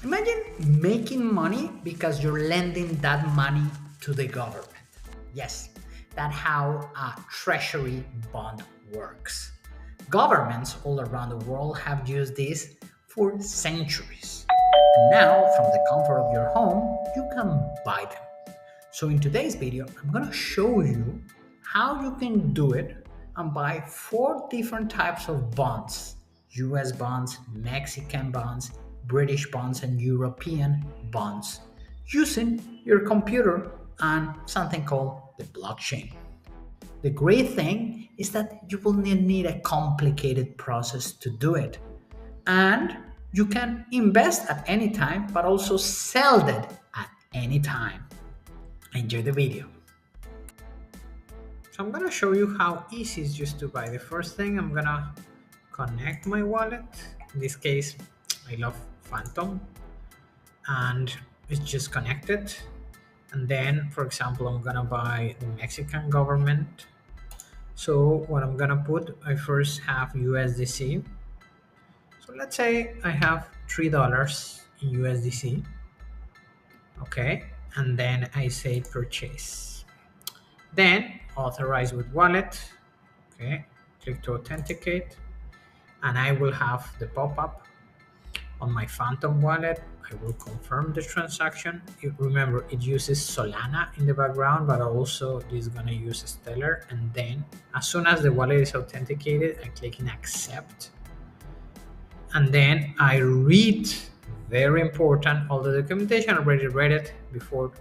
Imagine making money because you're lending that money to the government. Yes, that's how a treasury bond works. Governments all around the world have used this for centuries. And now, from the comfort of your home, you can buy them. So, in today's video, I'm going to show you how you can do it and buy four different types of bonds: US bonds, Mexican bonds, British bonds, and European bonds using your computer and something called the blockchain. The great thing is that you will need a complicated process to do it. And you can invest at any time, but also sell it at any time. Enjoy the video. So I'm gonna show you how easy it's just to buy. The first thing, I'm gonna connect my wallet. In this case, I love Phantom, and it's just connected. And then, for example, I'm gonna buy the Mexican government. So what I'm gonna put, I first have USDC. So let's say I have $3 in USDC. Okay, and then I say purchase. Then authorize with wallet. Okay, click to authenticate, and I will have the pop-up on my Phantom wallet. I will confirm the transaction. Remember, it uses Solana in the background, but also this is gonna use Stellar. And then as soon as the wallet is authenticated, I click in accept. And then I read, very important, all the documentation. I already read it before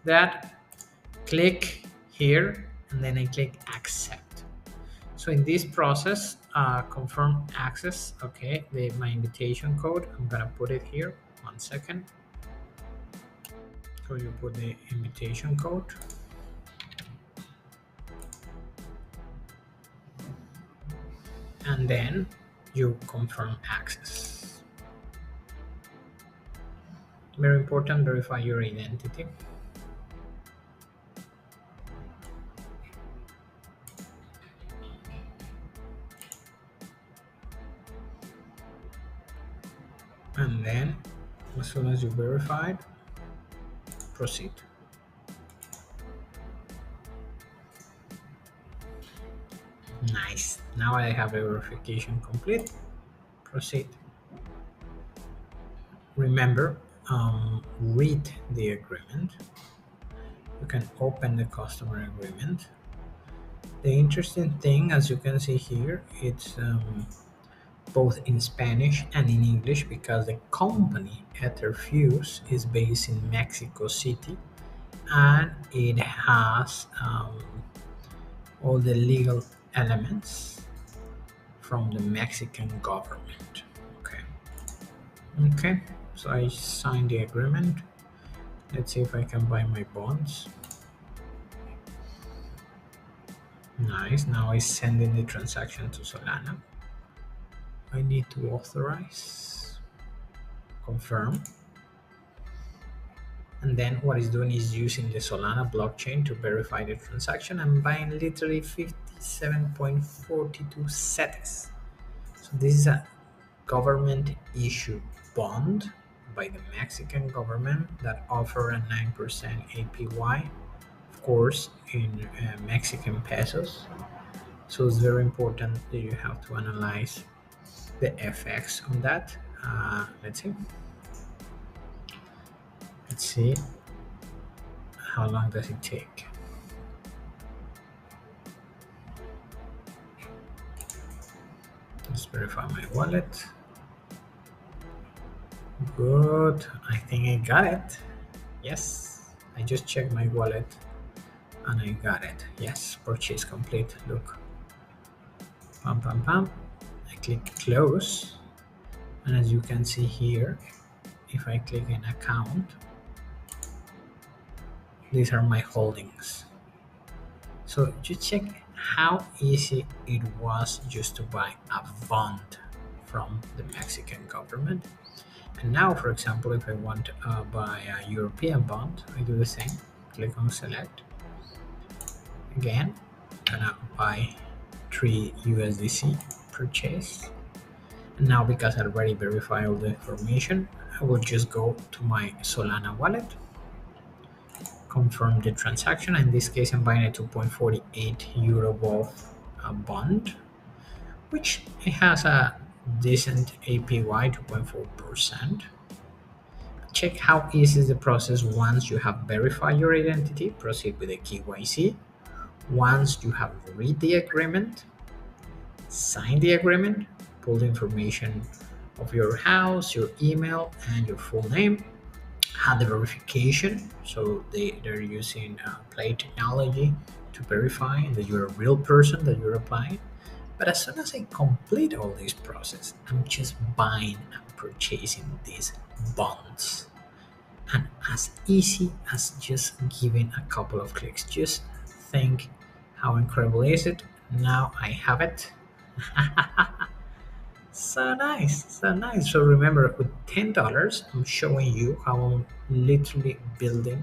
that. Click here, and then I click accept. So in this process, confirm access. Okay, my invitation code, I'm gonna put it here. 1 second. So you put the invitation code. And then you confirm access. Very important, verify your identity. And then as soon as you verified, proceed. Nice. Now I have a verification complete. Proceed. Remember, read the agreement. You can open the customer agreement. The interesting thing, as you can see here, it's both in Spanish and in English, because the company Etherfuse is based in Mexico City, and it has all the legal elements from the Mexican government. Okay, so I signed the agreement. Let's see if I can buy my bonds. Nice. Now I send in the transaction to Solana. I need to authorize, confirm, and then what it's doing is using the Solana blockchain to verify the transaction. I'm buying literally 57.42 CETES. So this is a government issued bond by the Mexican government that offer a 9% APY, of course, in Mexican pesos. So it's very important that you have to analyze the effects on that. Let's see how long does it take. Let's verify my wallet. Good, I think I got it. Yes, I just checked my wallet and I got it. Yes, purchase complete. Look, pam pam pam. I click close, and as you can see here, if I click in account, these are my holdings. So you check how easy it was just to buy a bond from the Mexican government. And now, for example, if I want to buy a European bond, I do the same. Click on select. Again, I'm gonna buy 3 USDC, purchase. And now, because I already verified all the information, I will just go to my Solana wallet, confirm the transaction. In this case, I'm buying a 2.48 euro bond, which it has a decent APY, 2.4%. Check how easy is the process once you have verified your identity. Proceed with the KYC. Once you have read the agreement, sign the agreement, pull the information of your house, your email, and your full name. Have the verification, so they're using play technology to verify that you're a real person, that you're applying. But as soon as I complete all this process, I'm just buying and purchasing these bonds. And as easy as just giving a couple of clicks. Just think how incredible is it? Now I have it. So nice, so nice. So remember, with $10, I'm showing you how I'm literally building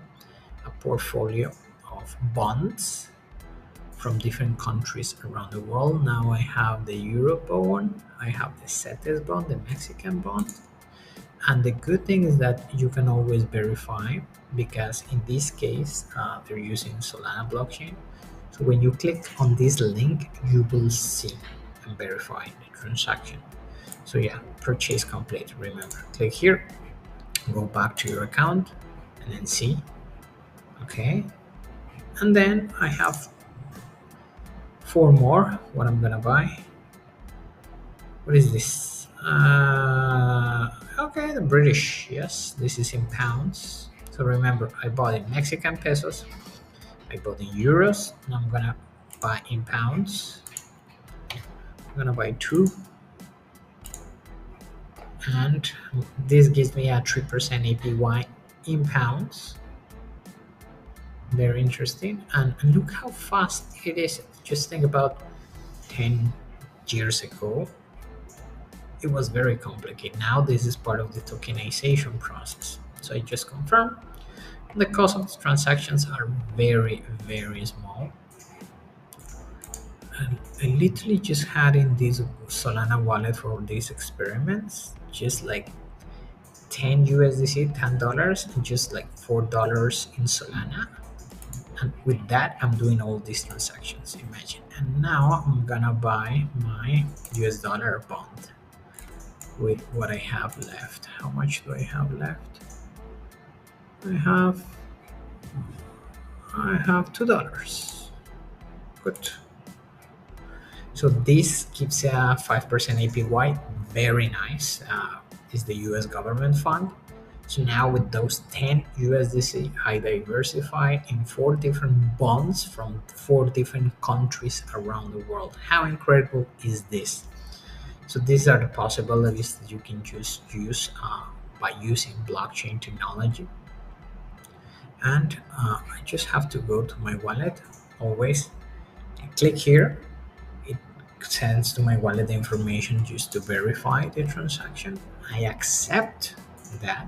a portfolio of bonds from different countries around the world. Now I have the Euro bond, I have the CETES bond, the Mexican bond. And the good thing is that you can always verify, because in this case, they're using Solana blockchain. So when you click on this link, you will see and verify the transaction. So yeah, purchase complete. Remember, click here, go back to your account, and then see. Okay, and then I have four more. What I'm gonna buy? What is this? Okay, the British. Yes, this is in pounds. So remember, I bought in Mexican pesos, I bought in euros, and I'm gonna buy in pounds. I'm gonna buy two, and this gives me a 3% APY in pounds. Very interesting. And look how fast it is. Just think about 10 years ago, it was very complicated. Now this is part of the tokenization process. So I just confirm. The cost of the transactions are very, very small. And I literally just had in this Solana wallet for these experiments, just like 10 USDC, $10, and just like $4 in Solana. And with that, I'm doing all these transactions, imagine. And now I'm gonna buy my US dollar bond with what I have left. How much do I have left? I have $2. Good. So this gives a 5% APY. Very nice. Is the US government fund. So now with those 10 USDC, I diversify in 4 different bonds from 4 different countries around the world. How incredible is this? So these are the possibilities that you can just use by using blockchain technology. And I just have to go to my wallet. Always click here. It sends to my wallet information just to verify the transaction. I accept that.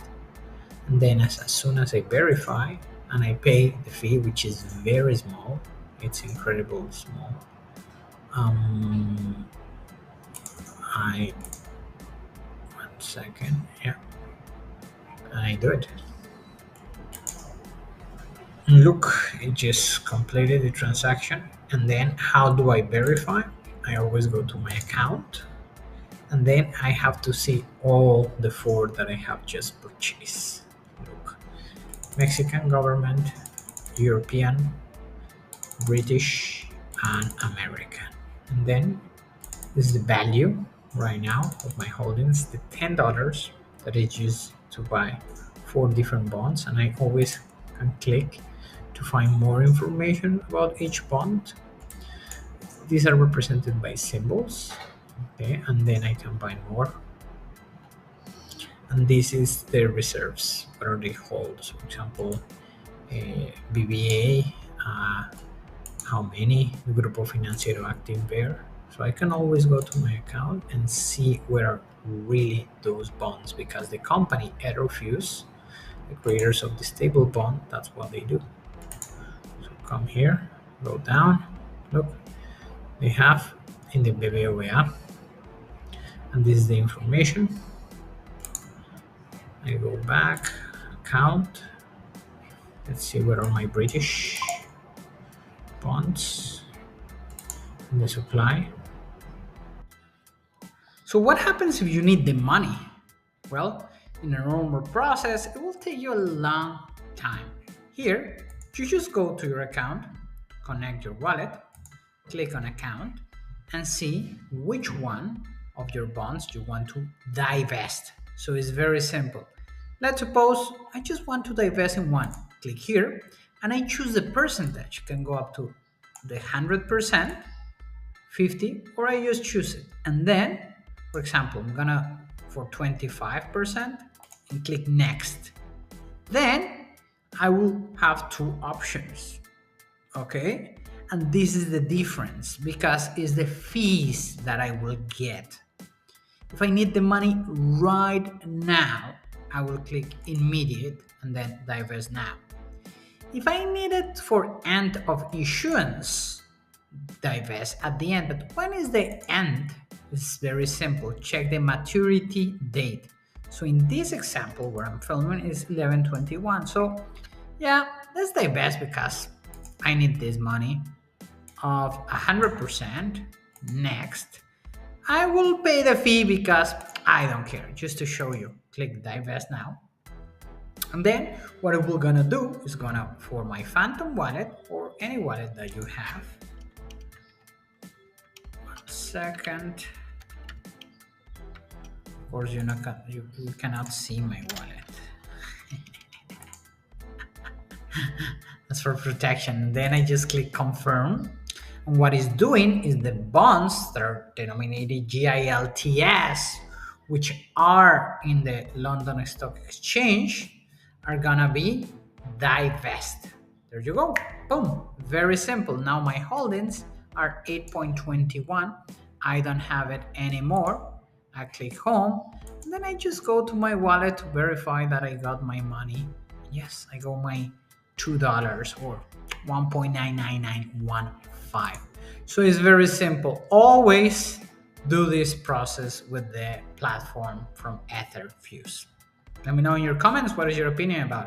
And then as soon as I verify and I pay the fee, which is very small, it's incredibly small. I 1 second, yeah, and I do it. Look, it just completed the transaction. And then how do I verify? I always go to my account, and then I have to see all the 4 that I have just purchased. Look, Mexican government, European, British, and American. And then this is the value right now of my holdings, the $10 that I used to buy 4 different bonds. And I always can click to find more information about each bond. These are represented by symbols. Okay, and then I can buy more. And this is the reserves, what are they hold. So for example, BBA, how many, Grupo Financiero Actinver. So I can always go to my account and see where are really those bonds, because the company Eterfuse, the creators of the stable bond, that's what they do. So come here, go down, look, they have in the BBVA, and this is the information. I go back, account. Let's see where are my British bonds in the supply. So what happens if you need the money? Well, in a normal process, it will take you a long time. Here, you just go to your account, connect your wallet, click on account, and see which one of your bonds you want to divest. So it's very simple. Let's suppose I just want to divest in one. Click here, and I choose the percentage. It can go up to the 100%, 50, or I just choose it. And then, for example, I'm gonna for 25% and click next. Then I will have two options. Okay? And this is the difference because it's the fees that I will get. If I need the money right now, I will click immediate and then divest now. If I need it for end of issuance, divest at the end. But when is the end? It's very simple. Check the maturity date. So in this example where I'm filming is 11/21. So yeah, let's divest because I need this money of 100%. Next, I will pay the fee because I don't care. Just to show you, click divest now. And then what we're gonna do is gonna for my Phantom wallet or any wallet that you have. Second, of course you cannot see my wallet. That's for protection. Then I just click confirm. And what it's doing is the bonds that are denominated GILTS, which are in the London Stock Exchange, are gonna be divest. There you go. Boom. Very simple. Now my holdings are 8.21. I don't have it anymore. I click home. And then I just go to my wallet to verify that I got my money. Yes, I got my $2 or 1.99915. So it's very simple. Always do this process with the platform from Etherfuse. Let me know in your comments what is your opinion about it.